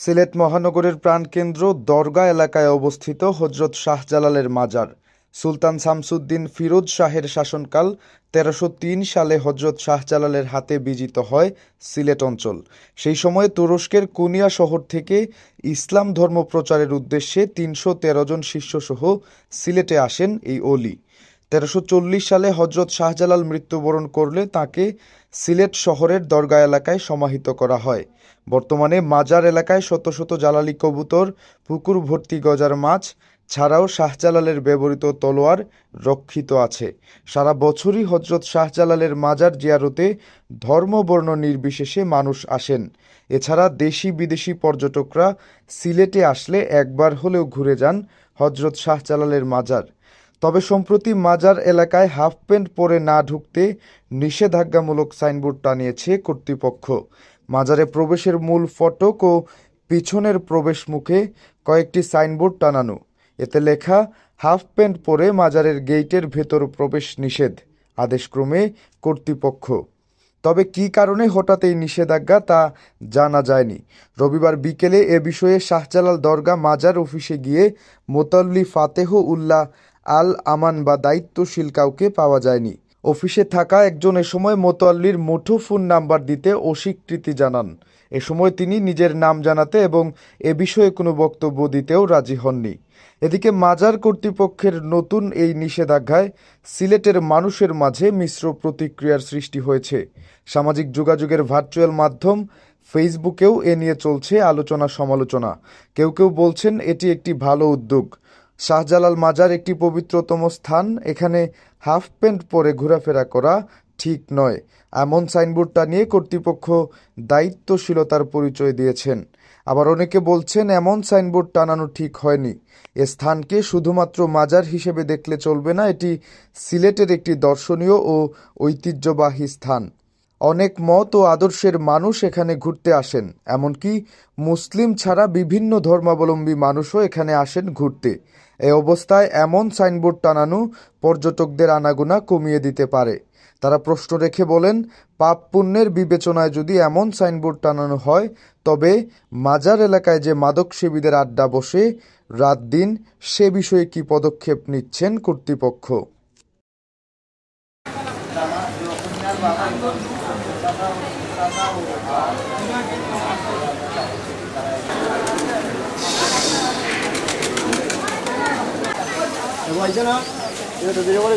সিলেট মহানগরের প্রাণকেন্দ্র দরগা এলাকায় অবস্থিত হযরত শাহজালালের মাজার। সুলতান শামসুদ্দীন ফিরোজ শাহের শাসনকাল ১৩০৩ সালে হযরত শাহজালালের হাতে বিজিত হয় সিলেট অঞ্চল। সেই সময়ে তুরস্কের কুনিয়া শহর থেকে ইসলাম ধর্ম প্রচারের উদ্দেশ্যে ৩১৩ জন শিষ্যসহ সিলেটে আসেন এই অলি। ১৩৪০ সালে হযরত শাহজালাল মৃত্যুবরণ করলে তাঁকে সিলেট শহরের দরগা এলাকায় সমাহিত করা হয়। বর্তমানে মাজার এলাকায় শত শত জালালি কবুতর, পুকুর ভর্তি গজার মাছ ছাড়াও শাহজালালের ব্যবহৃত তলোয়ার রক্ষিত আছে। সারা বছরই হযরত শাহজালালের মাজার জিয়ারতে ধর্ম বর্ণ নির্বিশেষে মানুষ আসেন। এছাড়া দেশি বিদেশি পর্যটকরা সিলেটে আসলে একবার হলেও ঘুরে যান হযরত শাহজালালের মাজার। তবে সম্প্রতি মাজার এলাকায় হাফ প্যান্ট পরে না ঢুকতে নিষেধাজ্ঞামূলক সাইনবোর্ড টানিয়েছে কর্তৃপক্ষ। মাজারে প্রবেশের মূল ফটক ও পিছনের প্রবেশ মুখে কয়েকটি সাইনবোর্ড টানানো। এতে লেখা, হাফ প্যান্ট পরে মাজারের গেইটের ভেতর প্রবেশ নিষেধ, আদেশক্রমে কর্তৃপক্ষ। তবে কী কারণে হঠাৎ এই নিষেধাজ্ঞা তা জানা যায়নি। রবিবার বিকেলে এ বিষয়ে শাহজালাল দরগা মাজার অফিসে গিয়ে মোতাল্লি ফাতেহ উল্লাহ আল আমান বা দায়িত্বশীল কাউকে পাওয়া যায়নি। অফিসে থাকা একজন এ সময় মোতাল্লির মুঠোফোন নাম্বার দিতে অস্বীকৃতি জানান। এ সময় তিনি নিজের নাম জানাতে এবং এ বিষয়ে কোনো বক্তব্য দিতেও রাজি হননি। এদিকে মাজার কর্তৃপক্ষের নতুন এই নিষেধাজ্ঞায় সিলেটের মানুষের মাঝে মিশ্র প্রতিক্রিয়ার সৃষ্টি হয়েছে। সামাজিক যোগাযোগের ভার্চুয়াল মাধ্যম ফেসবুকেও এ নিয়ে চলছে আলোচনা সমালোচনা। কেউ কেউ বলছেন এটি একটি ভালো উদ্যোগ। শাহজালাল মাজার একটি পবিত্রতম স্থান, এখানে হাফ প্যান্ট পরে ঘোরাফেরা করা ঠিক নয়, এমন সাইনবোর্ডটা নিয়ে কর্তৃপক্ষ দায়িত্বশীলতার পরিচয় দিয়েছেন। আবার অনেকে বলছেন এমন সাইনবোর্ড টানানো ঠিক হয়নি। এ স্থানকে শুধুমাত্র মাজার হিসেবে দেখলে চলবে না, এটি সিলেটের একটি দর্শনীয় ও ঐতিহ্যবাহী স্থান। অনেক মত ও আদর্শের মানুষ এখানে ঘুরতে আসেন, এমনকি মুসলিম ছাড়া বিভিন্ন ধর্মাবলম্বী মানুষও এখানে আসেন ঘুরতে। এই অবস্থায় এমন সাইনবোর্ড টানানো পর্যটকদের আনাগোনা কমিয়ে দিতে পারে। তারা প্রশ্ন রেখে বলেন, পাপ পুণ্যের বিবেচনায় যদি এমন সাইনবোর্ড টানানো হয়, তবে মাজার এলাকায় যে মাদকসেবীদের আড্ডা বসে রাত দিন, সে বিষয়ে কি পদক্ষেপ নিচ্ছেন কর্তৃপক্ষ? না এটা তো দিয়ে বলে